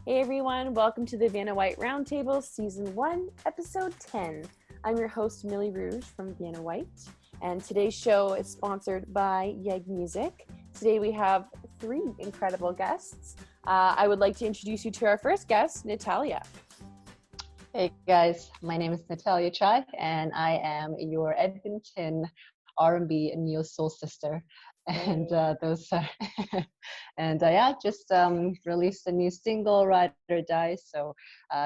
Hey everyone, welcome to the Vienna Whyte Roundtable, Season 1, Episode 10. I'm your host, Millie Rouge from Vienna Whyte, and today's show is sponsored by YEG Music. Today we have three incredible guests. I would like to introduce you to our first guest, Natalia. Hey guys, my name is Natalia Chai, and I am your Edmonton R&B neo soul sister. And just released a new single, Ride or Die. So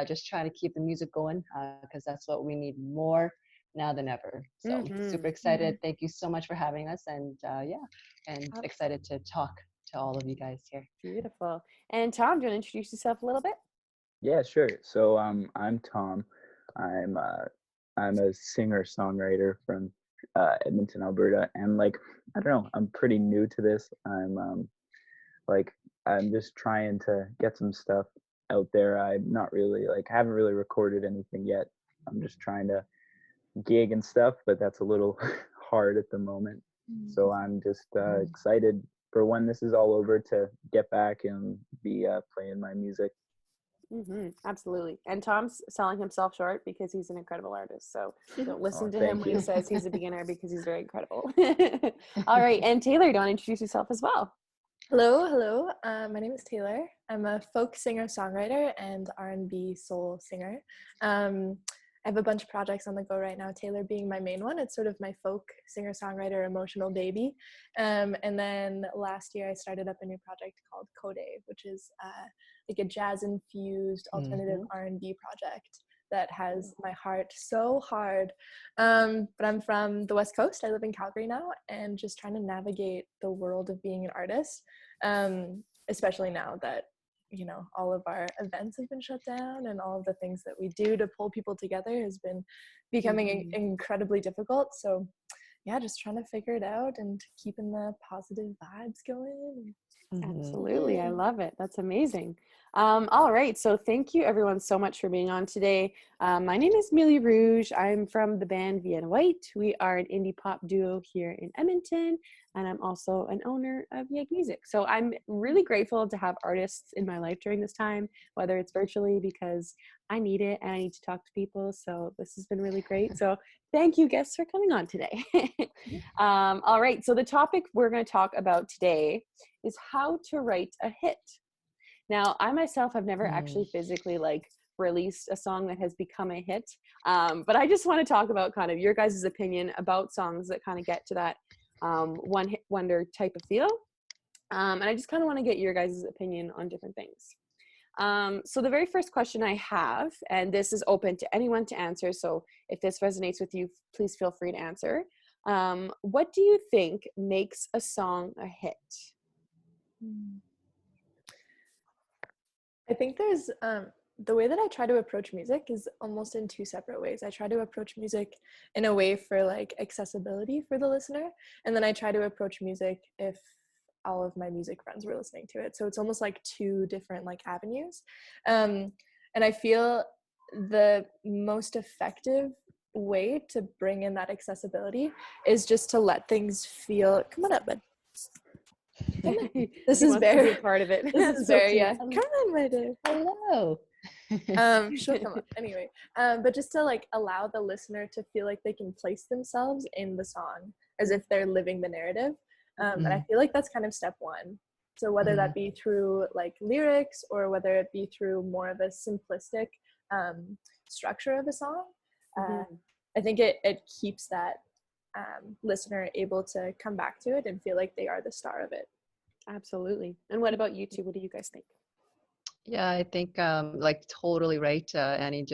just trying to keep the music going because that's what we need more now than ever. So super excited. Thank you so much for having us, and excited to talk to all of you guys here. Beautiful. And Tom, do you want to introduce yourself a little bit? Yeah, sure. So I'm Tom. I'm a singer-songwriter from Edmonton, Alberta, and I don't know, I'm pretty new to this. I'm just trying to get some stuff out there. I'm not really haven't really recorded anything yet. I'm just trying to gig and stuff, but that's a little hard at the moment. So I'm just excited for when this is all over to get back and be playing my music. Absolutely. And Tom's selling himself short because he's an incredible artist. So don't listen to him when he says he's a beginner because he's very incredible. All right. And TAYLR, don't introduce yourself as well. Hello. My name is TAYLR. I'm a folk singer-songwriter and R&B soul singer. I have a bunch of projects on the go right now, TAYLR being my main one. It's sort of my folk singer-songwriter emotional baby. And then last year I started up a new project called Code, which is like a jazz-infused alternative R&B project that has my heart so hard. But I'm from the West Coast. I live in Calgary now, and just trying to navigate the world of being an artist, especially now that all of our events have been shut down and all of the things that we do to pull people together has been becoming incredibly difficult. So yeah, just trying to figure it out and keeping the positive vibes going. Absolutely. I love it. That's amazing. All right. So thank you everyone so much for being on today. My name is Millie Rouge. I'm from the band Vienna Whyte. We are an indie pop duo here in Edmonton, and I'm also an owner of YEG Music. So I'm really grateful to have artists in my life during this time, whether it's virtually, because I need it and I need to talk to people. So this has been really great. So thank you guests for coming on today. All right. So the topic we're going to talk about today is how to write a hit. Now, I myself have never actually physically released a song that has become a hit. But I just want to talk about kind of your guys' opinion about songs that kind of get to that one hit wonder type of feel. And I just kind of want to get your guys' opinion on different things. So the very first question I have, and this is open to anyone to answer, so if this resonates with you, please feel free to answer. What do you think makes a song a hit? I think there's the way that I try to approach music is almost in two separate ways. I try to approach music in a way for accessibility for the listener, and then I try to approach music if all of my music friends were listening to it. So it's almost like two different avenues. And I feel the most effective way to bring in that accessibility is just to let things feel, come on up, bud. This is Bear. Part of it. This is Bear, yeah. Come on, my dear. Hello. She'll come up anyway. But just to allow the listener to feel like they can place themselves in the song as if they're living the narrative. And I feel like that's kind of step one. So whether that be through lyrics or whether it be through more of a simplistic structure of a song, I think it keeps that listener able to come back to it and feel like they are the star of it. Absolutely. And what about you two? What do you guys think? Yeah, I think totally right, Annie.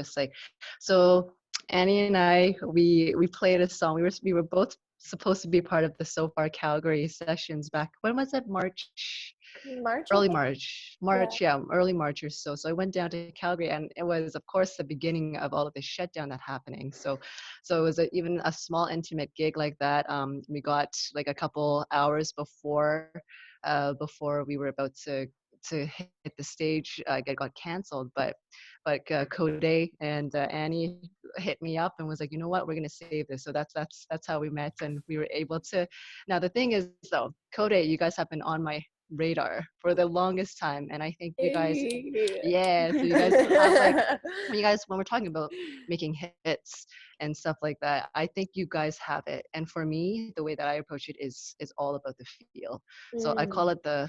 So Annie and I, we played a song. We were both supposed to be part of the So Far Calgary sessions back. When was it? Early March or so. So I went down to Calgary, and it was, of course, the beginning of all of the shutdown that happening. So it was even a small intimate gig like that. We got a couple hours before we were about to hit the stage. It got canceled, but Code and Annie hit me up and was like, you know what, we're gonna save this. So that's how we met, and we were able to. Now the thing is though, Code, you guys have been on my radar for the longest time. And I think you guys, Hey. yeah, so you guys have like, when we're talking about making hits and stuff like that, I think you guys have it. And for me, the way that I approach it is all about the feel. So I call it the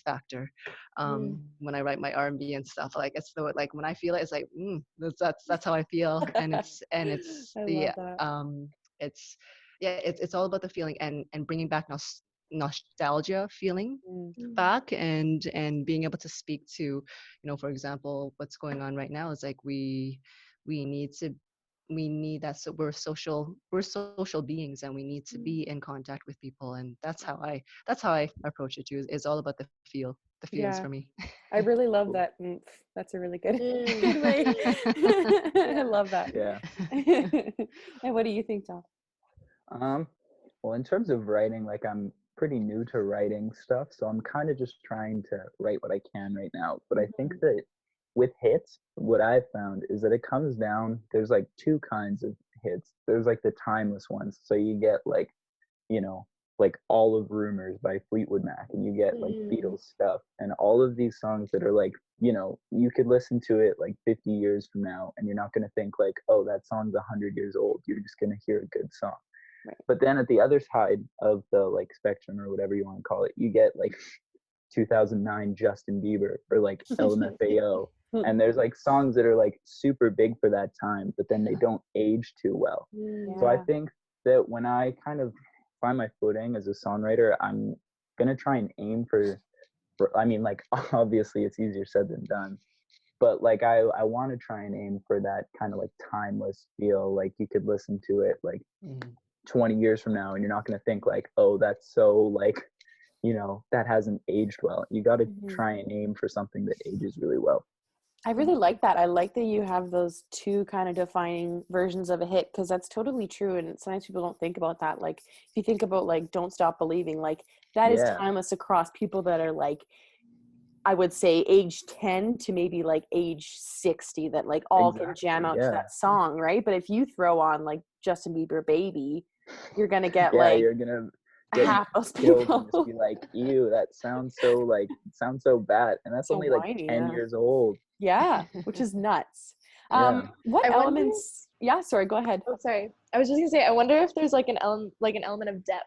factor. When I write my R&B and stuff, like it's the, like when I feel it, it's like that's how I feel. And it's I the love that. it's yeah, it's all about the feeling and bringing back nostalgia feeling back, and being able to speak to, you know, for example, what's going on right now is like we need to we need that. So we're social beings, and we need to be in contact with people, and that's how I approach it too. It's all about the feels Yeah. for me. I really love Cool. that. That's a really good Mm. good way. I Yeah. love that. Yeah. And what do you think, Tom? Well, in terms of writing, like I'm pretty new to writing stuff, so I'm kind of just trying to write what I can right now. But I think that with hits, what I've found is that it comes down, there's like two kinds of hits. There's like the timeless ones. So you get like, you know, like All of Rumors by Fleetwood Mac, and you get like Beatles stuff, and all of these songs that are like, you know, you could listen to it like 50 years from now, and you're not going to think like, oh, that song's 100 years old. You're just going to hear a good song. Right. But then at the other side of the like spectrum, or whatever you want to call it, you get like 2009 Justin Bieber, or like LMFAO. And there's like songs that are like super big for that time, but then they don't age too well. So I Yeah. think that when I kind of find my footing as a songwriter, I'm gonna try and aim for I mean, like obviously it's easier said than done, but like I want to try and aim for that kind of like timeless feel. Like you could listen to it like 20 years from now, and you're not gonna think like, oh, that's so like, you know, that hasn't aged well. You got to try and aim for something that ages really well. I really like that. I like that you have those two kind of defining versions of a hit, because that's totally true. And sometimes people don't think about that. Like if you think about like Don't Stop Believing, like that is Yeah. timeless across people that are like, I would say age 10 to maybe like age 60, that like all can jam Exactly. out to Yeah. that song, right? But if you throw on like Justin Bieber Baby, you're going to get Yeah, like you're gonna get half those killed and just people. be like, ew, that sounds so like, it sounds so bad. And that's So only like whiny, 10 yeah. years old. Yeah, which is nuts. Yeah. What I wonder. elements? Yeah, sorry, go ahead. Oh, sorry. I was just gonna say. I wonder if there's like an element of depth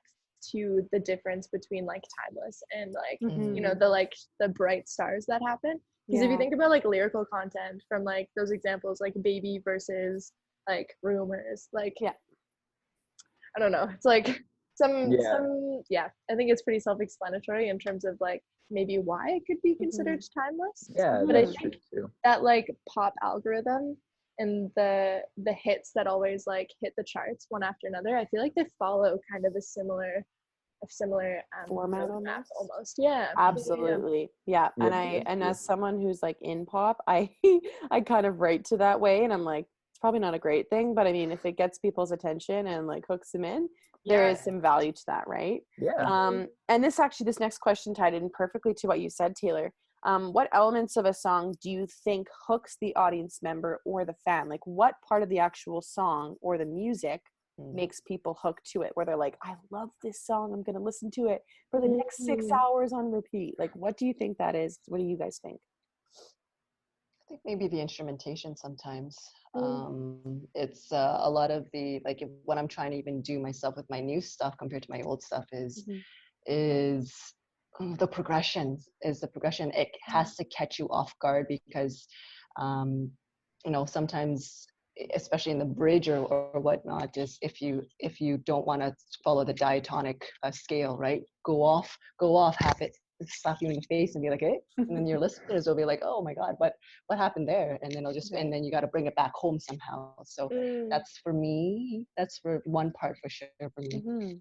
to the difference between like timeless and like you know the bright stars that happen. Because if you Yeah. think about like lyrical content from like those examples, like Baby versus like Rumors, like Yeah. I don't know. It's like Yeah. yeah. I think it's pretty self-explanatory in terms of like maybe why it could be considered timeless. Yeah, But I that's true think too. that like pop algorithm and the hits that always like hit the charts one after another, I feel like they follow kind of a similar Format roadmap almost. almost. Yeah. Absolutely. Yeah. Yeah, And that's as someone who's like in pop, I I kind of write to that way, and I'm like, it's probably not a great thing, but I mean, if it gets people's attention and like hooks them in, there is some value to that, right? yeah. And this next question tied in perfectly to what you said, Taylor. What elements of a song do you think hooks the audience member or the fan? Like what part of the actual song or the music makes people hook to it, where they're like, I love this song, I'm going to listen to it for the next 6 hours on repeat? Like, what do you think that is? What do you guys think? I think maybe the instrumentation sometimes. It's a lot of the, like what I'm trying to even do myself with my new stuff compared to my old stuff is the progression. It has to catch you off guard, because you know, sometimes, especially in the bridge or whatnot, is if you don't want to follow the diatonic scale, right? Go off, have it slap you in the face and be like, hey, and then your listeners will be like, oh my god, what happened there? And then it'll just, and then you got to bring it back home somehow. So that's for me, that's for one part for sure for me.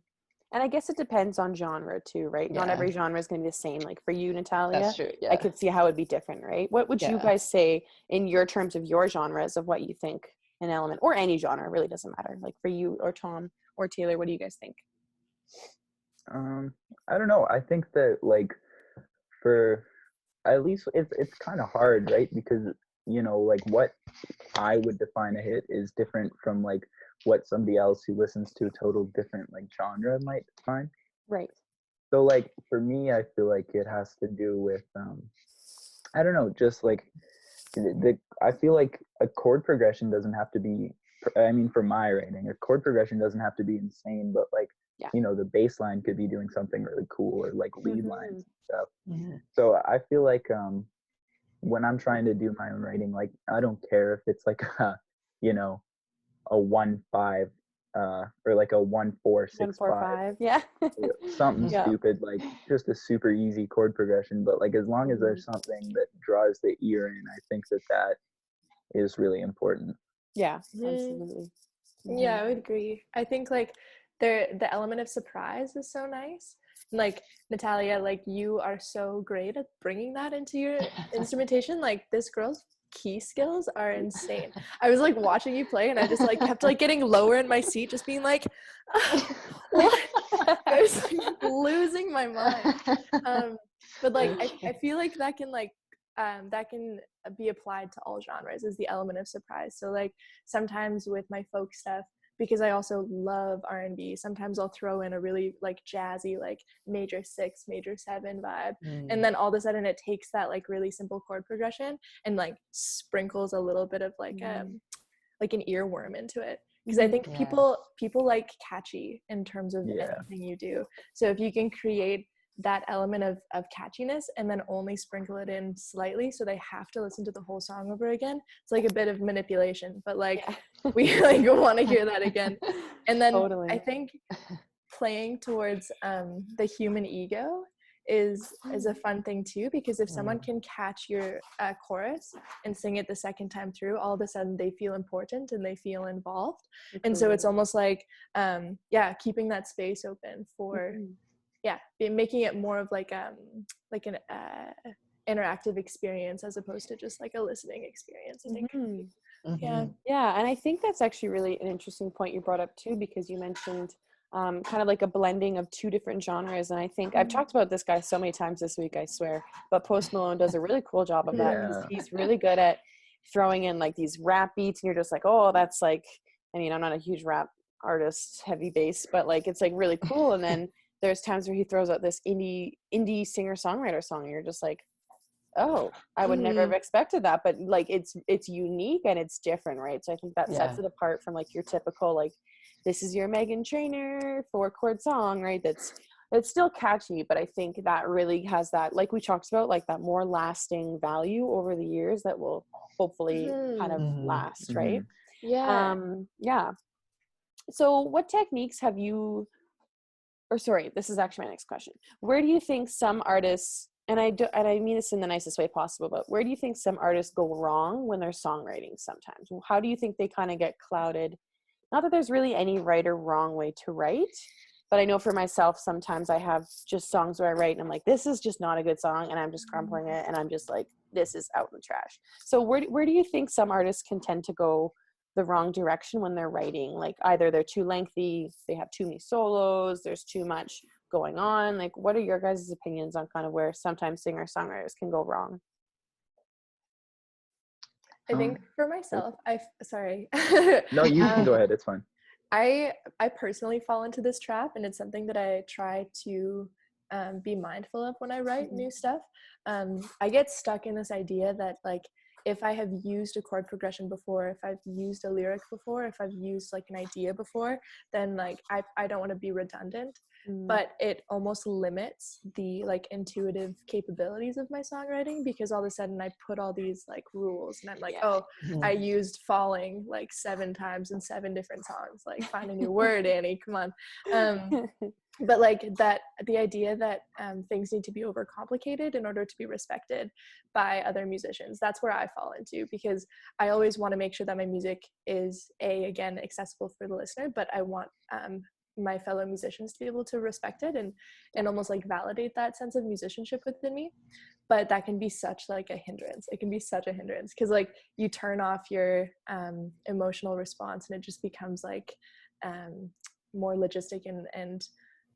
And I guess it depends on genre too, right? Not every genre is going to be the same. Like for you, Natalia, That's true. Yeah. I could see how it'd be different, right? What would you guys say in your terms of your genres of what you think an element, or any genre, really doesn't matter. Like for you or Tom or Taylor, what do you guys think? I don't know. I think that like for at least it's kind of hard, right? Because you know, like what I would define a hit is different from like what somebody else who listens to a total different like genre might define. Right. So like for me, I feel like it has to do with I don't know, just like I feel like a chord progression doesn't have to be, I mean, for my writing, a chord progression doesn't have to be insane, but like, Yeah. you know, the bass line could be doing something really cool, or like lead lines and stuff. Mhm. So I feel like when I'm trying to do my own writing, like I don't care if it's like you know, a 1-5 or like a 1-4-6-5, 1-4-5. Yeah. something Yeah. stupid, like just a super easy chord progression. But like as long as there's something that draws the ear in, I think that is really important. Yeah, Mhm. absolutely. Yeah, I would agree. I think like the element of surprise is so nice. And, like Natalia, like you are so great at bringing that into your instrumentation. Like this girl's key skills are insane. I was like watching you play and I just like kept like getting lower in my seat, just being like, what? I was like losing my mind. But like I feel like that can be applied to all genres, is the element of surprise. So like sometimes with my folk stuff, because I also love R&B, sometimes I'll throw in a really like jazzy like major 6 major 7 vibe, and then all of a sudden it takes that like really simple chord progression and like sprinkles a little bit of like an earworm into it, because I think people like catchy in terms of anything you do. So if you can create that element of catchiness and then only sprinkle it in slightly so they have to listen to the whole song over again, it's like a bit of manipulation, but like we like want to hear that again. And then Totally. I think playing towards the human ego is a fun thing too, because if someone can catch your chorus and sing it the second time through, all of a sudden they feel important and they feel involved. And so it's almost like keeping that space open for making it more of like an interactive experience as opposed to just like a listening experience, I think. Yeah, and I think that's actually really an interesting point you brought up too, because you mentioned kind of like a blending of two different genres. And I think I've talked about this guy so many times this week, I swear, but Post Malone does a really cool job of that, because he's really good at throwing in like these rap beats, and you're just like, oh, that's like, I mean, I'm not a huge rap artist, heavy bass, but like it's like really cool. And then there's times where he throws out this indie singer-songwriter song, and you're just like, oh, I would never have expected that, but like it's unique and it's different, right? So I think that sets it apart from like your typical like, this is your Meghan Trainor 4-chord song, right? It's still catchy, but I think that really has that, like we talked about, like that more lasting value over the years that will hopefully kind of last, right? Yeah. So what techniques have you, or sorry, this is actually my next question. Where do you think some artists, and I mean this in the nicest way possible, but where do you think some artists go wrong when they're songwriting sometimes? How do you think they kind of get clouded? Not that there's really any right or wrong way to write, but I know for myself, sometimes I have just songs where I write and I'm like, this is just not a good song, and I'm just crumpling it, and I'm just like, this is out in the trash. So where do you think some artists can tend to go the wrong direction when they're writing? Like either they're too lengthy, they have too many solos, there's too much going on. Like what are your guys' opinions on kind of where sometimes singer-songwriters can go wrong? I think for myself, sorry. No, you can go ahead. It's fine. I personally fall into this trap, and it's something that I try to be mindful of when I write new stuff. I get stuck in this idea that like, if I have used a chord progression before, if I've used a lyric before, if I've used like an idea before, then like I don't want to be redundant. But it almost limits the like intuitive capabilities of my songwriting, because all of a sudden I put all these like rules and I'm like, I used falling like 7 times in 7 different songs, like find a new word, Annie, come on. But like that, the idea that things need to be overcomplicated in order to be respected by other musicians, that's where I fall into, because I always want to make sure that my music is again accessible for the listener, but I want my fellow musicians to be able to respect it and almost like validate that sense of musicianship within me. But that can be such like a hindrance. It can be such a hindrance, because like you turn off your emotional response and it just becomes like more logistic and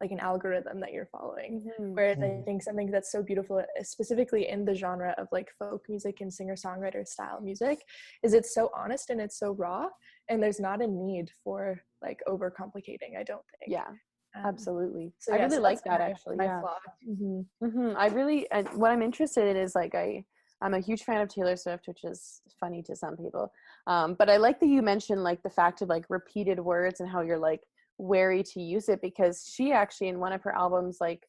like an algorithm that you're following. Whereas I think something that's so beautiful, specifically in the genre of like folk music and singer-songwriter style music, is it's so honest and it's so raw, and there's not a need for like overcomplicating, I don't think. Absolutely. So I yeah, really so like that's that actually. my Yeah. flaw. I really, and what I'm interested in is like I'm a huge fan of Taylor Swift, which is funny to some people. But I like that you mentioned like the fact of like repeated words and how you're like wary to use it, because she actually in one of her albums like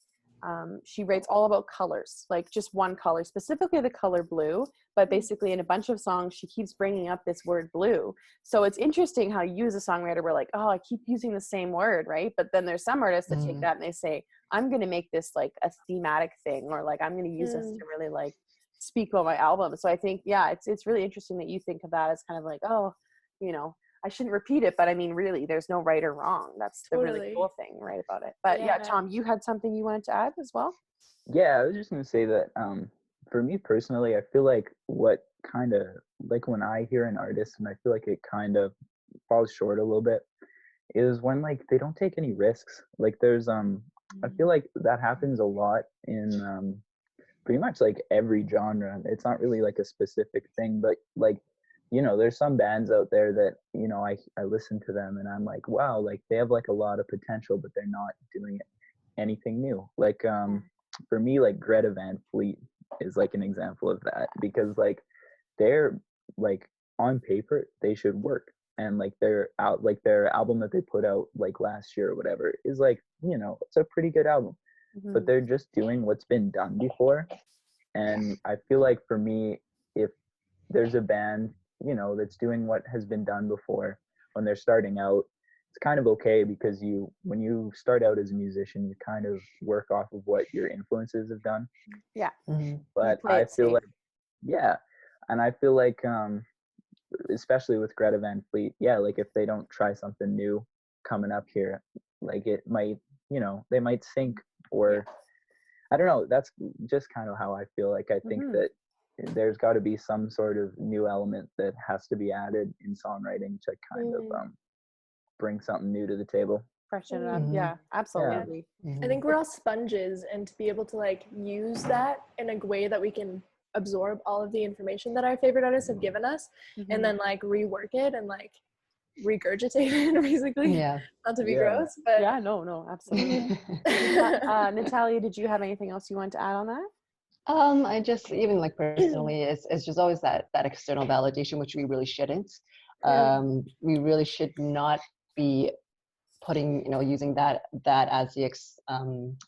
she writes all about colors, like just one color, specifically the color blue. But basically in a bunch of songs, she keeps bringing up this word blue. So it's interesting how you as a songwriter were like, oh, I keep using the same word, right? But then there's some artists that take that and they say, I'm going to make this like a thematic thing, or like I'm going to use this to really like speak about my album. So I think, yeah, it's really interesting that you think of that as kind of like, oh, you know, I shouldn't repeat it, but I mean, really, there's no right or wrong. That's the really cool thing, right, about it. But yeah, Tom, you had something you wanted to add as well? Yeah, I was just gonna say that for me personally, I feel like what kind of like when I hear an artist and I feel like it kind of falls short a little bit is when like they don't take any risks. Like there's I feel like that happens a lot in pretty much like every genre. It's not really like a specific thing, but like there's some bands out there that I listen to them and I'm like, wow, like they have like a lot of potential, but they're not doing anything new. Like for me, like Greta Van Fleet is like an example of that, because like they're like on paper they should work, and like their album that they put out like last year or whatever is like it's a pretty good album, but they're just doing what's been done before. And I feel like for me, if there's a band that's doing what has been done before when they're starting out, it's kind of okay, because when you start out as a musician, you kind of work off of what your influences have done. Yeah. But I feel like, yeah, and I feel like especially with Greta Van Fleet, yeah, like if they don't try something new coming up here, like it might, they might sink, or I don't know. That's just kind of how I feel. Like I think that there's got to be some sort of new element that has to be added in songwriting to kind of bring something new to the table. Freshen it up. Yeah, absolutely. Yeah. I think we're all sponges, and to be able to like use that in a way that we can absorb all of the information that our favorite artists have given us, and then like rework it and like regurgitate it, basically. Not to be gross, but yeah, no, absolutely. Natalia, did you have anything else you want to add on that? I just, even like personally, it's just always that external validation, which we really shouldn't. We really should not be putting, using that as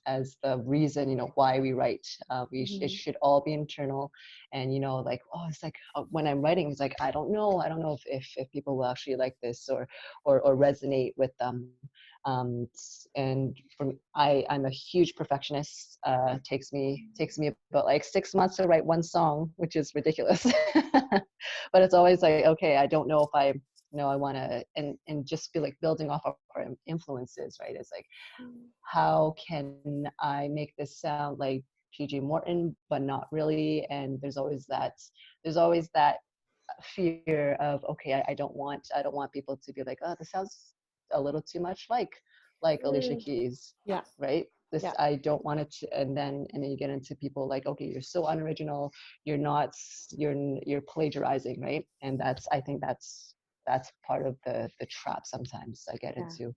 as the reason, why we write. It should all be internal, and like, oh, it's like when I'm writing, it's like I don't know if people will actually like this or resonate with them. And for me, I'm a huge perfectionist. Takes me about like 6 months to write one song, which is ridiculous. But it's always like, okay, I don't know if I want to, and just be like building off of our influences, right? It's like, how can I make this sound like PJ Morton, but not really? And there's always that fear of, okay, I don't want people to be like, oh, this sounds a little too much like Alicia Keys, right? I don't want it to, and then you get into people like, okay, you're so unoriginal, you're plagiarizing, right? And I think that's part of the trap sometimes I get into.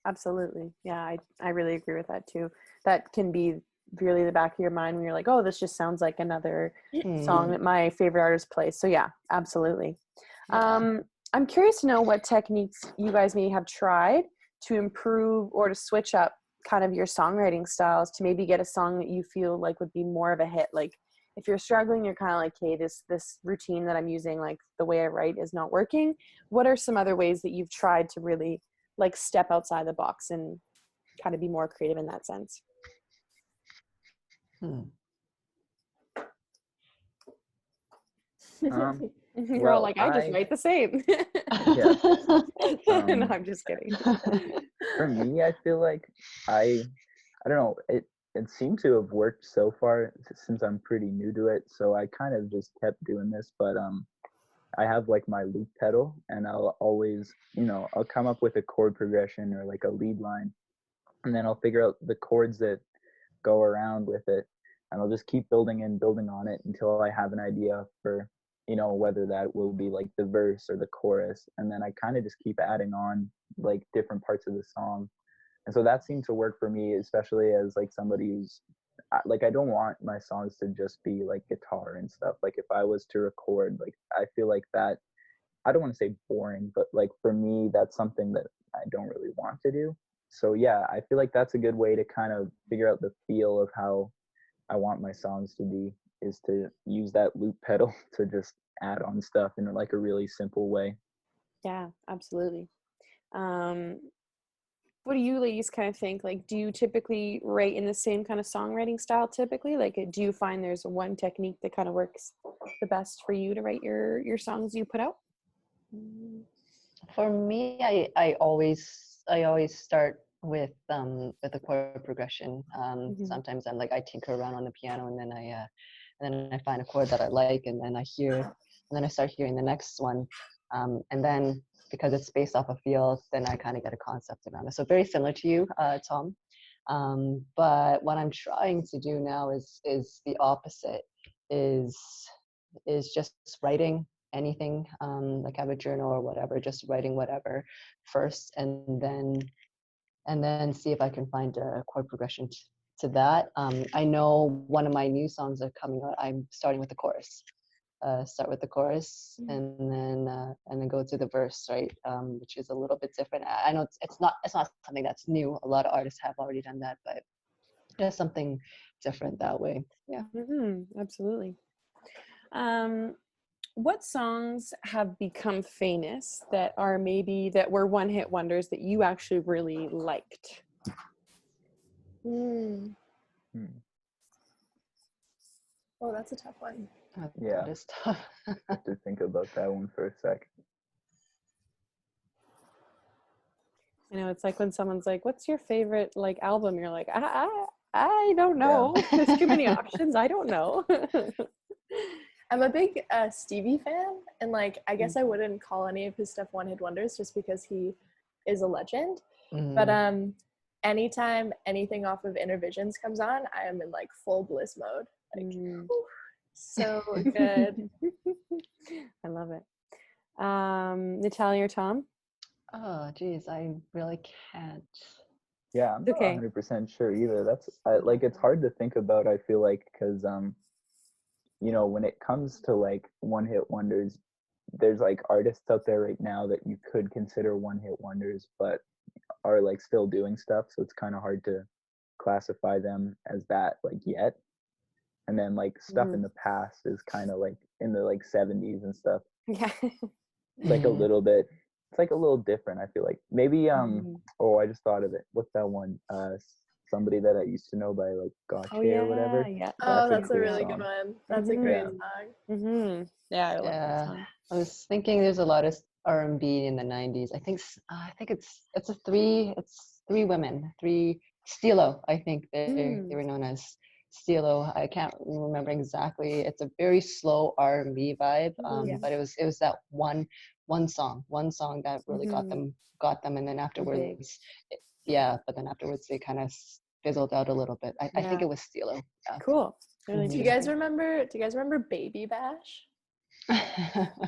Absolutely. Yeah, I really agree with that too. That can be really the back of your mind when you're like, oh, this just sounds like another song that my favorite artist plays. So yeah, absolutely. I'm curious to know what techniques you guys may have tried to improve or to switch up kind of your songwriting styles to maybe get a song that you feel like would be more of a hit. Like if you're struggling, you're kind of like, hey, this routine that I'm using, like the way I write is not working. What are some other ways that you've tried to really like step outside the box and kind of be more creative in that sense? You're all like, I just write the same. No, I'm just kidding. For me, I feel like I don't know, it seemed to have worked so far since I'm pretty new to it, so I kind of just kept doing this. But I have like my loop pedal, and I'll always, I'll come up with a chord progression or like a lead line, and then I'll figure out the chords that go around with it, and I'll just keep building on it until I have an idea for, whether that will be like the verse or the chorus. And then I kind of just keep adding on like different parts of the song And so that seemed to work for me, especially as like somebody who's like, I don't want my songs to just be like guitar and stuff. Like if I was to record, like I feel like that, I don't want to say boring, but like for me, that's something that I don't really want to do. So yeah, I feel like that's a good way to kind of figure out the feel of how I want my songs to be, is to use that loop pedal to just add on stuff in like a really simple way. Yeah, absolutely. What do you ladies kind of think? Like, do you typically write in the same kind of songwriting style typically? Like, do you find there's one technique that kind of works the best for you to write your songs you put out? For me, I always start with the chord progression. Sometimes I'm like, I tinker around on the piano, and then I find a chord that I like, and then I start hearing the next one, and then because it's based off a feel, then I kind of get a concept around it. So very similar to you, Tom. But what I'm trying to do now is the opposite. Is just writing anything, like have a journal or whatever, just writing whatever first, and then see if I can find a chord progression to that. I know one of my new songs that are coming out, I'm starting with the chorus. Start with the chorus and then go to the verse, right? Which is a little bit different. I know it's not something that's new. A lot of artists have already done that, but there's something different that way. Yeah. Absolutely. What songs have become famous that were one-hit wonders that you actually really liked? Oh, that's a tough one. Yeah, That is tough. I have to think about that one for a sec. You know, it's like when someone's like, "What's your favorite like album?" You're like, I don't know. Yeah. There's too many options. I don't know." I'm a big Stevie fan, and like I guess I wouldn't call any of his stuff one-hit wonders just because he is a legend. But anytime anything off of Intervisions comes on, I am in like full bliss mode. Like, whew, so good. I love it. Natalia or Tom? Oh, geez, I really can't. Yeah, I'm not Okay. 100% sure either. That's like, it's hard to think about, I feel like, because you know, when it comes to like one-hit wonders, there's like artists out there right now that you could consider one-hit wonders, but are like still doing stuff. So it's kind of hard to classify them as that like yet. And then like stuff in the past is kind of like in the like 70s and stuff. Yeah. It's like a little bit, it's like a little different, I feel like. Maybe oh, I just thought of it. What's that one? Somebody that I used to know by like Gotcha or whatever. Yeah. Oh, That's that's a cool really song. good one. That's a great Yeah. song. Yeah, I love that Yeah, song. I was thinking there's a lot of R&B in the 90s. I think it's three women, three Stilo. I think they were known as Stilo. I can't remember exactly. It's a very slow R&B vibe, but it was that one song that really got them, and then afterwards, but then afterwards they kind of fizzled out a little bit. I think it was Stilo. Yeah. Cool. Really Do you guys remember Baby Bash?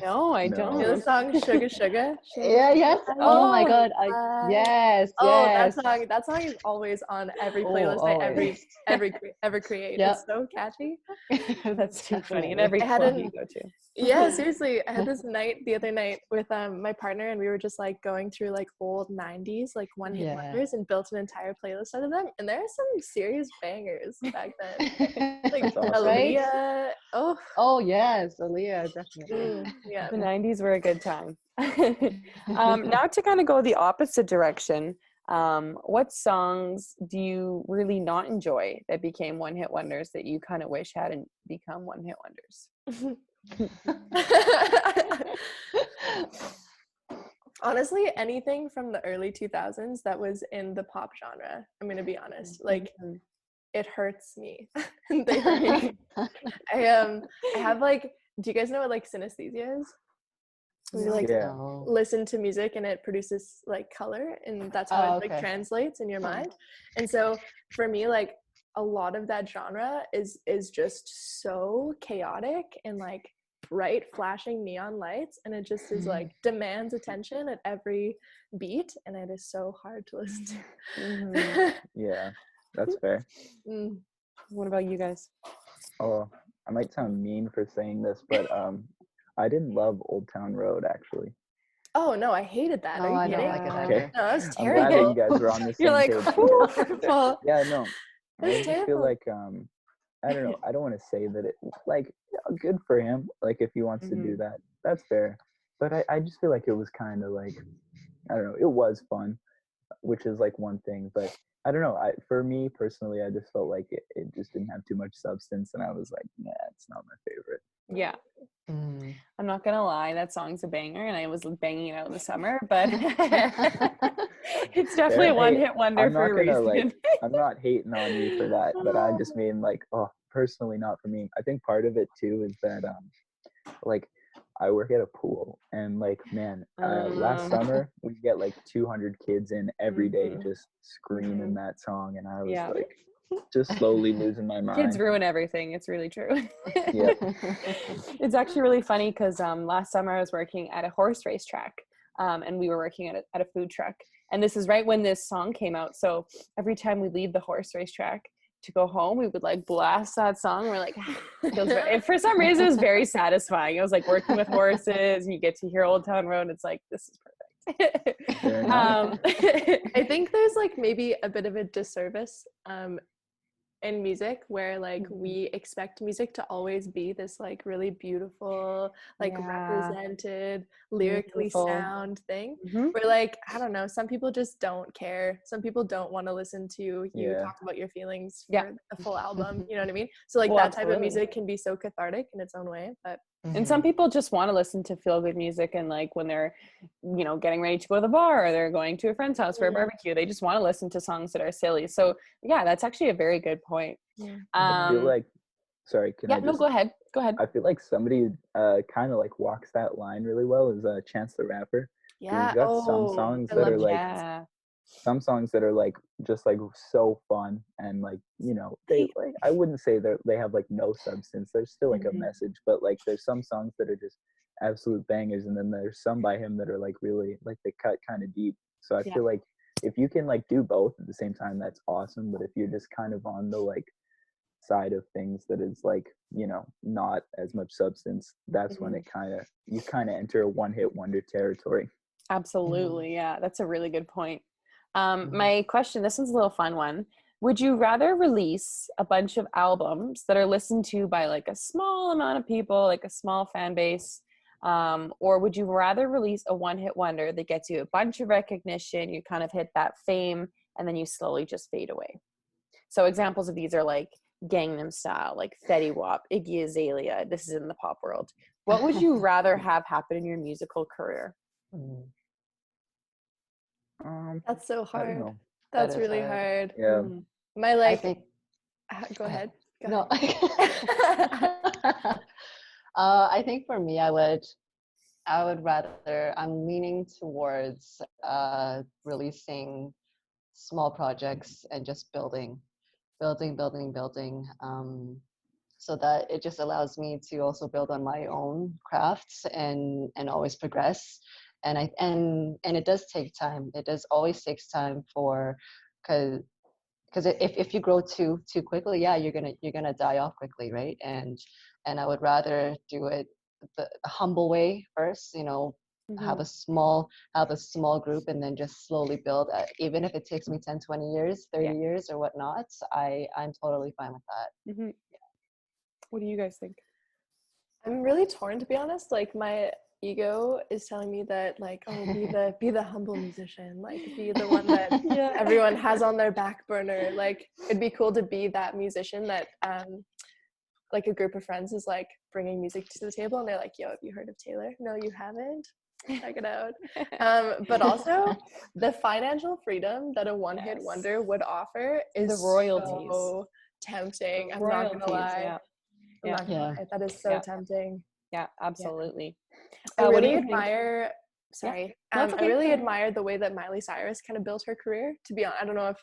No, I No. don't. You know the song Sugar Sugar? Yeah, yes. Oh my God. Yes. Oh, yes. that song is always on every Oh, playlist I always. ever create. Yep. It's so catchy. That's too funny. In Definitely. every I had club an- you go to. Yeah, seriously. I had this night the other night with my partner, and we were just like going through like old 90s like one-hit Yeah. wonders and built an entire playlist out of them. And there are some serious bangers back then. Like That's awesome. Right? Aaliyah. Oh, Oh yes, Aaliyah, definitely. yeah. The 90s were a good time. Now to kind of go the opposite direction, what songs do you really not enjoy that became one-hit wonders that you kind of wish hadn't become one-hit wonders? Honestly, anything from the early 2000s that was in the pop genre, I'm going to be honest. Like, it hurts me. They hurt me. I have like, do you guys know what like synesthesia is? We like listen to music and it produces like color, and that's how it like translates in your mind. And so for me, like a lot of that genre is just so chaotic and like bright flashing neon lights, and it just is like demands attention at every beat, and it is so hard to listen to. Yeah, that's fair. What about you guys? Oh, I might sound mean for saying this, but I didn't love Old Town Road actually. Oh no, I hated that. No, Are I you don't kidding? like it Okay. either. No, that was I'm glad that you terrible. guys were on the same You're like, page. "Whew." Well, Yeah, no. I That's just feel terrible. like I don't know. I don't want to say that it like good for him. Like if he wants to do that, that's fair. But I just feel like it was kind of like I don't know. It was fun, which is like one thing, but I don't know. For me personally, I just felt like it just didn't have too much substance, and I was like, nah, it's not my favorite. yeah. I'm not gonna lie, that song's a banger, and I was banging it out in the summer, but it's definitely a one-hit wonder I'm for not a gonna reason. I'm not hating on you for that, but I just mean like, oh, personally not for me. I think part of it too is that like I work at a pool, and like man, last summer we get like 200 kids in every day just screaming that song, and I was like just slowly losing my mind. Kids ruin everything. It's really true. Yeah. It's actually really funny because last summer I was working at a horse race track, and we were working at a food truck. And this is right when this song came out. So every time we leave the horse race track to go home, we would like blast that song. We're like, for some reason, it was very satisfying. It was like working with horses, and you get to hear Old Town Road. It's like, this is perfect. I think there's like maybe a bit of a disservice in music where like we expect music to always be this like really beautiful, like represented, lyrically sound thing. Where like, I don't know, some people just don't care. Some people don't want to listen to you talk about your feelings for a full album. You know what I mean? So like that type of music can be so cathartic in its own way. But and some people just want to listen to feel good music, and like when they're, you know, getting ready to go to the bar or they're going to a friend's house for a barbecue, they just want to listen to songs that are silly. So yeah, that's actually a very good point. I feel like, sorry, can I just, go ahead. I feel like somebody kind of like walks that line really well is Chance the Rapper. Yeah. He's got some songs that are like some songs that are like just like so fun, and like, you know, they like, I wouldn't say that they have like no substance. There's still like a message, but like there's some songs that are just absolute bangers, and then there's some by him that are like really like they cut kind of deep. So I feel like if you can like do both at the same time, that's awesome. But if you're just kind of on the like side of things that is like, you know, not as much substance, that's when it you kind of enter a one-hit wonder territory. Absolutely. Yeah, that's a really good point. My question, this one's a little fun one. Would you rather release a bunch of albums that are listened to by like a small amount of people, like a small fan base, or would you rather release a one-hit wonder that gets you a bunch of recognition, you kind of hit that fame, and then you slowly just fade away? So examples of these are like Gangnam Style, like Fetty Wap, Iggy Azalea. This is in the pop world. What would you rather have happen in your musical career? That's so hard. Know. That's really hard. Yeah. My like, I think, go ahead. No. I think for me, I would rather, I'm leaning towards releasing small projects and just building, so that it just allows me to also build on my own crafts and always progress. And it does take time. It does always takes time because if you grow too quickly, you're gonna die off quickly, right? And I would rather do it the humble way first, you know, have a small group, and then just slowly build. Even if it takes me 10, 20 years, 30 years or whatnot, I'm totally fine with that. What do you guys think? I'm really torn, to be honest. Like my ego is telling me that like, oh, be the humble musician, like be the one that everyone has on their back burner. Like it'd be cool to be that musician that like a group of friends is like bringing music to the table, and they're like, yo, have you heard of TAYLR? No, you haven't? Check it out. But also the financial freedom that a one-hit wonder would offer is the royalties. So tempting. I'm not gonna lie. I'm not gonna lie. That is so tempting. Yeah, absolutely. I really admire. Sorry, I really admire the way that Miley Cyrus kind of built her career. To be honest, I don't know if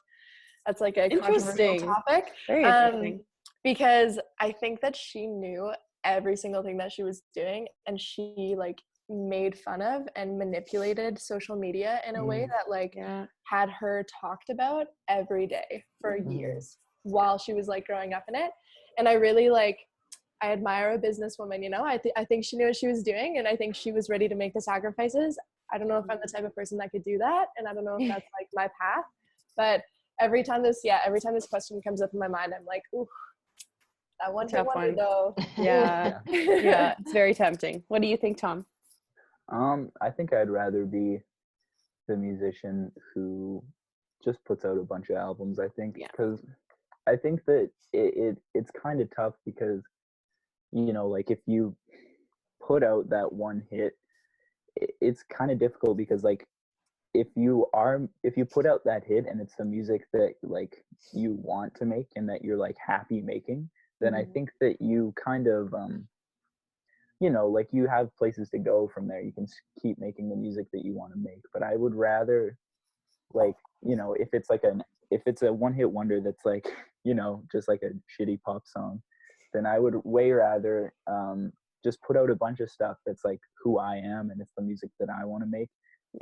that's like a controversial topic. Very interesting. Because I think that she knew every single thing that she was doing, and she like made fun of and manipulated social media in a way that like had her talked about every day for years while she was like growing up in it. And I really like, I admire a businesswoman, you know. I think she knew what she was doing, and I think she was ready to make the sacrifices. I don't know if I'm the type of person that could do that, and I don't know if that's like my path. But every time this question comes up in my mind, I'm like, ooh, that one hit wonder though. Yeah. Yeah, it's very tempting. What do you think, Tom? I think I'd rather be the musician who just puts out a bunch of albums. I think because I think that it's kind of tough because, you know, like if you put out that one hit, it's kind of difficult because like if you put out that hit and it's the music that like you want to make and that you're like happy making, then I think that you kind of you know, like you have places to go from there. You can keep making the music that you want to make. But I would rather, like, you know, if it's a one hit wonder that's like, you know, just like a shitty pop song, then I would way rather just put out a bunch of stuff that's like who I am and it's the music that I want to make,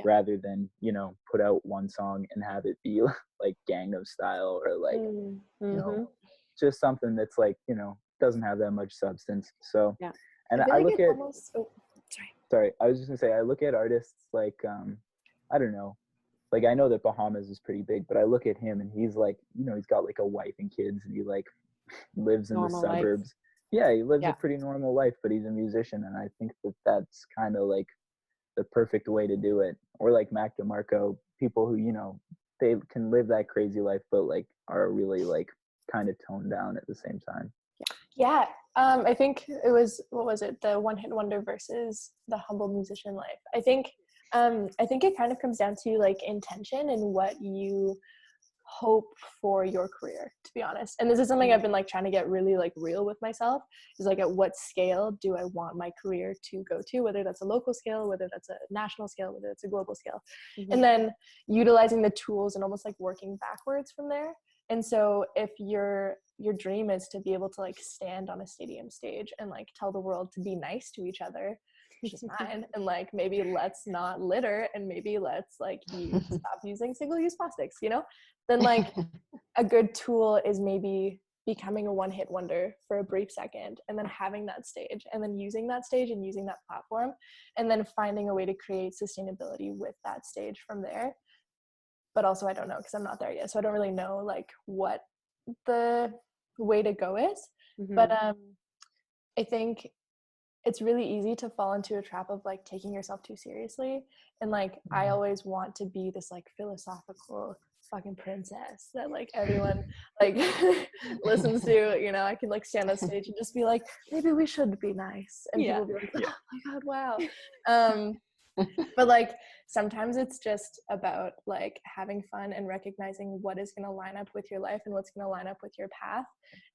rather than, you know, put out one song and have it be like Gangnam Style or like, you know, just something that's like, you know, doesn't have that much substance. So and I look at almost, sorry, I was just gonna say I look at artists like I don't know, like I know that Bahamas is pretty big, but I look at him and he's like, you know, he's got like a wife and kids and he like lives in the suburbs. Yeah, he lives a pretty normal life, but he's a musician, and I think that that's kind of like the perfect way to do it. Or like Mac DeMarco, people who, you know, they can live that crazy life, but like are really like kind of toned down at the same time. Yeah, I think it was, what was it, the one hit wonder versus the humble musician life. I think it kind of comes down to like intention and what you hope for your career, to be honest. And this is something I've been like trying to get really like real with myself, is like at what scale do I want my career to go to, whether that's a local scale, whether that's a national scale, whether it's a global scale, and then utilizing the tools and almost like working backwards from there. And so if your dream is to be able to like stand on a stadium stage and like tell the world to be nice to each other, which is mine, and like maybe let's not litter and maybe let's like stop using single-use plastics, you know, then like a good tool is maybe becoming a one-hit wonder for a brief second and then having that stage and then using that stage and using that platform and then finding a way to create sustainability with that stage from there. But also I don't know because I'm not there yet, so I don't really know like what the way to go is. But I think it's really easy to fall into a trap of like taking yourself too seriously, and like I always want to be this like philosophical fucking princess that like everyone like listens to, you know. I can like stand on stage and just be like, maybe we should be nice, and people will be like, oh my god, wow. But like sometimes it's just about like having fun and recognizing what is going to line up with your life and what's going to line up with your path,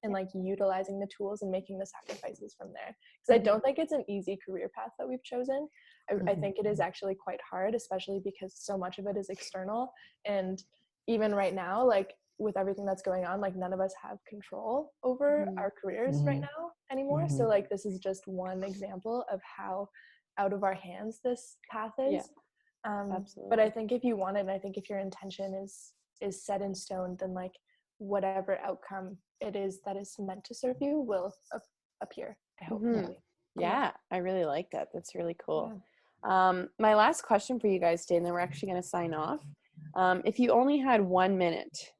and like utilizing the tools and making the sacrifices from there, because I don't think it's an easy career path that we've chosen. I think it is actually quite hard, especially because so much of it is external, and even right now, like with everything that's going on, like none of us have control over our careers right now anymore. So like this is just one example of how out of our hands this path is. But I think if you want it, and I think if your intention is set in stone, then like whatever outcome it is that is meant to serve you will appear, I hope. Yeah, I really like that. That's really cool. My last question for you guys today, and then we're actually going to sign off. If you only had 1 minute,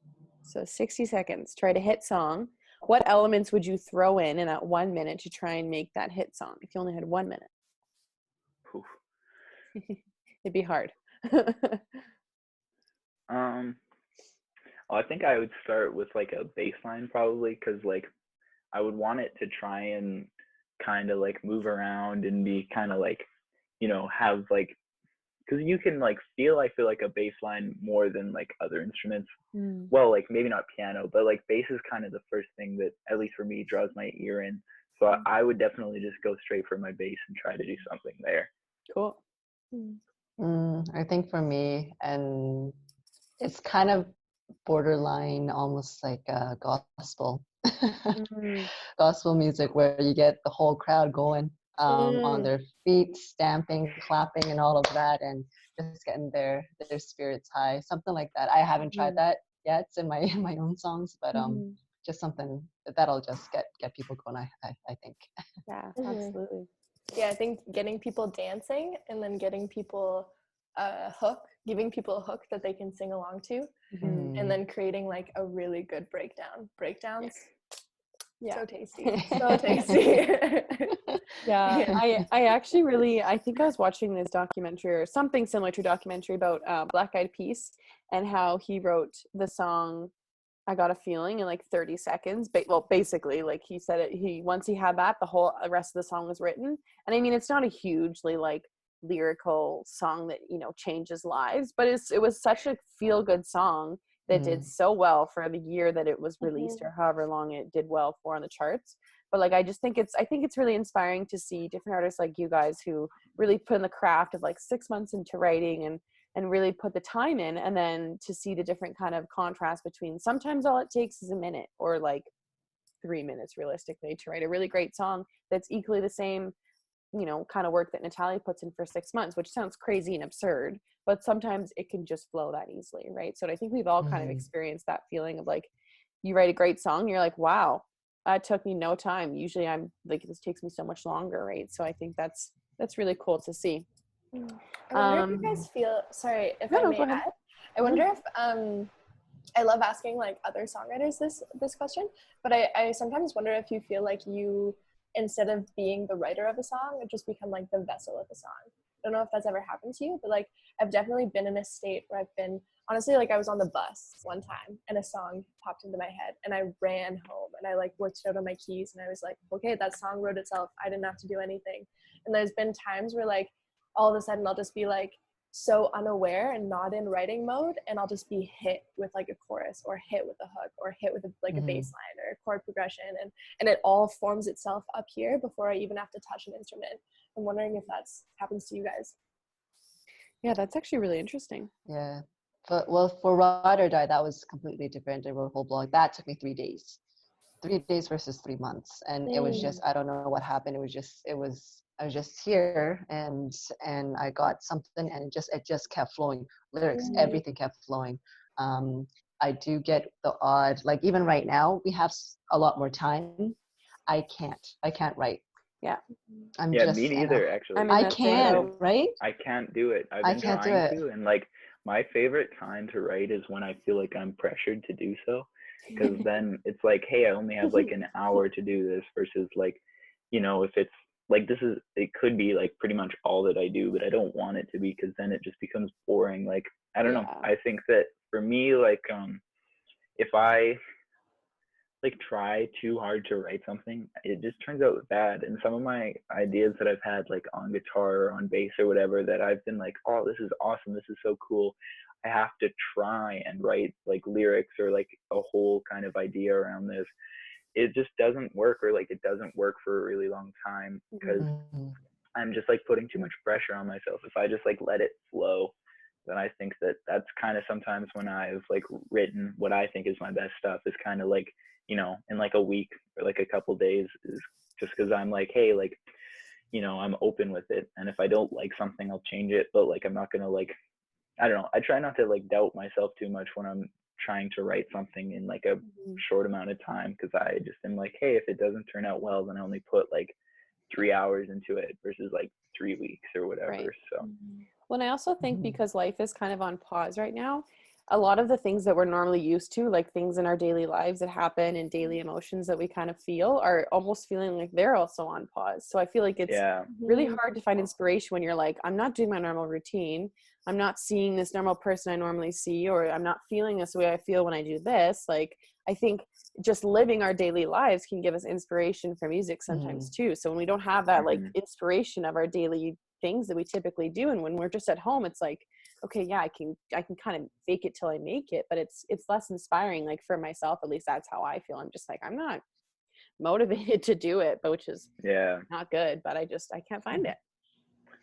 so 60 seconds, to write a hit song, what elements would you throw in that 1 minute to try and make that hit song if you only had 1 minute? It'd be hard. I think I would start with like a bass line probably, because like I would want it to try and kind of like move around and be kind of like, you know, have like, because you can like I feel like a bass line more than like other instruments. Well, like maybe not piano, but like bass is kind of the first thing that, at least for me, draws my ear in. So I would definitely just go straight for my bass and try to do something there. Cool. I think for me, and it's kind of borderline almost like a gospel, Mm, Gospel music where you get the whole crowd going on mm, their feet, stamping, clapping, and all of that, and just getting their spirits high. Something like that. I haven't tried mm, that yet in my in my own songs, but mhm. just something that'll just get people going. I think. Yeah, Mhm. absolutely. Yeah, I think getting people dancing and then getting people a hook, giving people a hook that they can sing along to, Mhm. and then creating like a really good breakdown. Breakdowns, Yeah. so tasty, so tasty. Yeah, Yeah. I actually really I think I was watching this documentary or something similar to a documentary about Black Eyed Peas and how he wrote the song I Got a Feeling in like 30 seconds. Well, basically, like he said it, he once he had that, the whole rest of the song was written. And I mean, it's not a hugely like lyrical song that, you know, changes lives, but it was such a feel good song that did Mm, so well for the year that it was released Mhm. or however long it did well for on the charts. But like I think it's really inspiring to see different artists like you guys who really put in the craft of like 6 months into writing and really put the time in, and then to see the different kind of contrast between sometimes all it takes is a minute or like 3 minutes realistically to write a really great song that's equally the same, you know, kind of work that Natalia puts in for 6 months, which sounds crazy and absurd, but sometimes it can just flow that easily, right? So I think we've all kind of mm, experienced that feeling of like you write a great song, you're like, wow, that took me no time. Usually I'm like, this takes me so much longer, right? So I think that's really cool to see. I wonder if you um guys feel, sorry if no, I no, may go ahead. add, I No. wonder if I love asking like other songwriters this question, but I sometimes wonder if you feel like you, instead of being the writer of a song, just become like the vessel of a song. I don't know if that's ever happened to you, but like I've definitely been in a state where I've been, honestly, like I was on the bus one time and a song popped into my head and I ran home and I like worked out on my keys and I was like, okay, that song wrote itself. I didn't have to do anything. And there's been times where like all of a sudden I'll just be like so unaware and not in writing mode, and I'll just be hit with like a chorus or hit with a hook or hit with like a bass mm. line or a chord progression, and it all forms itself up here before I even have to touch an instrument. I'm wondering if that's happens to you guys. Yeah, that's actually really interesting. Yeah. But well, for Ride or Die, that was completely different. I wrote a whole blog. That took me 3 days. 3 days versus 3 months. And it was just, Mm. I don't know what happened. I was just here and I got something and it just kept flowing. Lyrics, Mm. everything kept flowing. Um, I do get the odd, like even right now, we have a lot more time. I can't write. Yeah, I'm Yeah, me just, and neither, I'm actually. in I that same can't, I've boat. right? I can't do it. I've I been can't do trying it. to, and like my favorite time to write is when I feel like I'm pressured to do so, because then it's like, hey, I only have like an hour to do this versus like, if it's like it could be like pretty much all that I do, but I don't want it to be because then it just becomes boring. Like, I don't know. Yeah. I think that for me, like, if I like try too hard to write something, it just turns out bad. And some of my ideas that I've had like on guitar or on bass or whatever that I've been like, oh, this is awesome, this is so cool. I have to try and write like lyrics or like a whole kind of idea around this. It just doesn't work, or like it doesn't work for a really long time Mhm. because Mm, I'm just like putting too much pressure on myself. If I just like let it flow, then I think that that's kind of sometimes when I've like written what I think is my best stuff is kind of like, in like a week or like a couple days, is just because I'm like, hey, like, I'm open with it. And if I don't like something, I'll change it. But like, I'm not going to like, I don't know. I try not to like doubt myself too much when I'm trying to write something in like a Mhm. short amount of time, because I just am like, hey, if it doesn't turn out well, then I only put like 3 hours into it versus like 3 weeks or whatever. Right. So Mm. Well, and I also think mhm, because life is kind of on pause right now, a lot of the things that we're normally used to, like things in our daily lives that happen and daily emotions that we kind of feel, are almost feeling like they're also on pause. So I feel like it's yeah. really Mhm. hard to find inspiration when you're like, I'm not doing my normal routine. I'm not seeing this normal person I normally see, or I'm not feeling this way I feel when I do this. Like, I think just living our daily lives can give us inspiration for music sometimes mm, too. So when we don't have that like Hmm. inspiration of our daily things that we typically do, and when we're just at home, it's like, okay, yeah, I can kind of fake it till I make it, but it's less inspiring. Like for myself, at least that's how I feel. I'm just like, I'm not motivated to do it, but which is Yeah. not good, but I can't find it.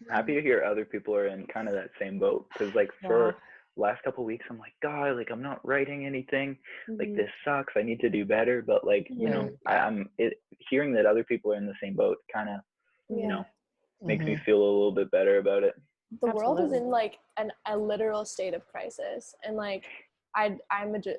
Happy to hear other people are in kind of that same boat, because like Yeah. for last couple weeks I'm like, God, like I'm not writing anything. Like Mhm. this sucks. I need to do better. But like, you know, I'm hearing that other people are in the same boat kind of, you Yeah. know, makes me Mhm. feel a little bit better about it. The world is Absolutely. in like a literal state of crisis, and like I'm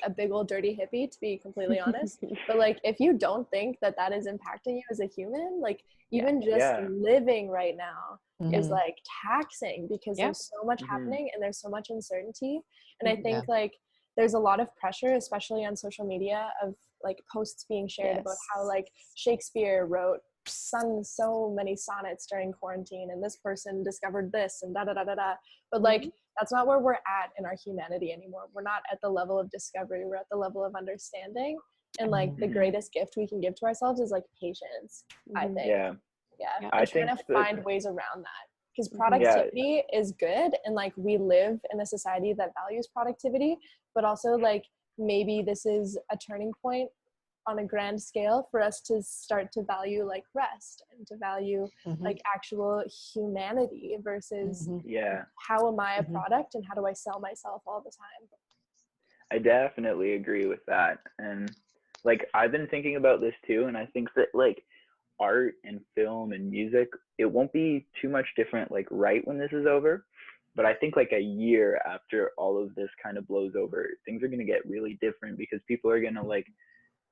a big old dirty hippie, to be completely honest, but like if you don't think that that is impacting you as a human, like even just Yeah. living right now is Mhm. like taxing, because Yeah. there's so much Mhm. happening and there's so much uncertainty. And I Mhm. think like there's a lot of pressure, especially on social media, of like posts being shared about how Yes. like Shakespeare wrote so many sonnets during quarantine, and this person discovered this and da da da da da. But like that's not where we're at in our humanity anymore. We're not at the level of discovery, we're at the level of understanding. And like the Mhm. greatest gift we can give to ourselves is like patience, I Mhm. think. Yeah. Yeah. I And trying think to that, find ways around that, because Mhm. yeah. productivity is good, and like we live in a society that values productivity, but also like maybe this is a turning point on a grand scale for us to start to value like rest and to value Mhm. like actual humanity versus Mhm. Yeah. how am I a Mhm. product and how do I sell myself all the time. I definitely agree with that. And like I've been thinking about this too, and I think that like art and film and music, it won't be too much different like right when this is over. But I think like a year after all of this kind of blows over, things are gonna get really different because people are gonna like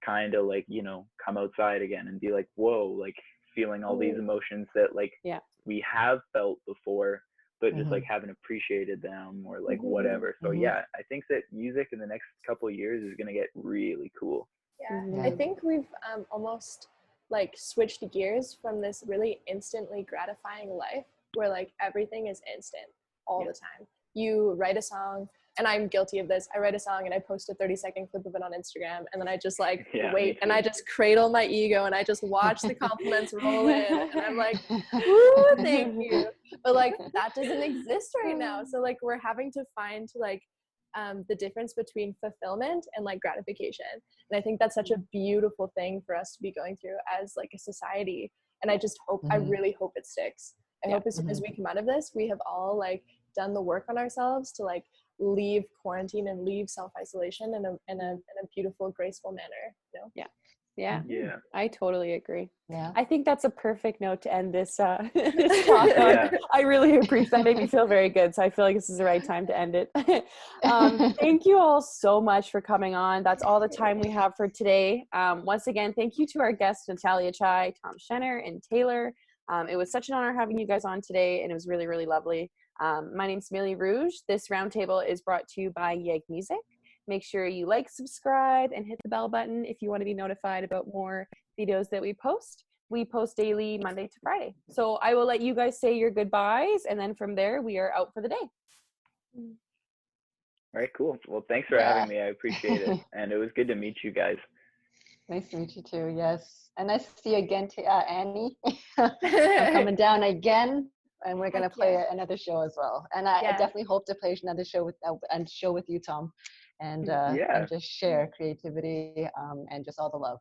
kind of like, you know, come outside again and be like, whoa, like feeling all these emotions that like Yeah. we have felt before, but just like Mhm. haven't appreciated them or like Mm-hmm. whatever. So Mhm. yeah, I think that music in the next couple of years is gonna get really cool. Yeah, Mhm. I Yeah. think we've almost like switched gears from this really instantly gratifying life where like everything is instant all the time. You write a song, and I'm guilty of this. I write a song and I post a 30-second clip of it on Instagram, and then I just like Yeah, me wait and too. I just cradle my ego and I just watch the compliments roll in, and I'm like, woo, thank you. But like that doesn't exist right now. So like we're having to find like the difference between fulfillment and like gratification. And I think that's such a beautiful thing for us to be going through as like a society. And I just hope, I Mhm. really hope it sticks. I Yeah. hope as soon as Mhm. we come out of this, we have all like done the work on ourselves to like leave quarantine and leave self-isolation in a beautiful, graceful manner, you know? Yeah. Yeah. Yeah. I totally agree. Yeah. I think that's a perfect note to end this this talk on. Yeah. I really appreciate that. Made me feel very good. So I feel like this is the right time to end it. Thank you all so much for coming on. That's all the time we have for today. Once again, thank you to our guests, Natalia Chai, Tom Shenher, and TAYLR. It was such an honor having you guys on today, and it was really, really lovely. My name's Millie Rouge. This roundtable is brought to you by Yeg Music. Make sure you like, subscribe, and hit the bell button if you want to be notified about more videos that we post. We post daily Monday to Friday. So I will let you guys say your goodbyes, and then from there we are out for the day. All right, cool. Well, thanks for Yeah. having me. I appreciate it. And it was good to meet you guys. Nice to meet you too. Yes, and nice to see you again, Annie. I'm coming down again, and we're gonna Heck play yeah. another show as well. And I Yeah. definitely hope to play another show with you, Tom, Yeah. and just share creativity and just all the love.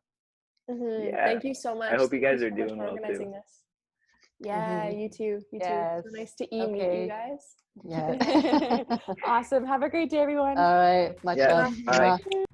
Yeah. Thank you so much. I hope you Thank you guys are so much doing for well too. organizing this. Yeah, you too. You too. Yes. So nice to meet you Okay. guys. Yeah. Awesome. Have a great day, everyone. All right. Much Yeah. love. Bye. Mwah.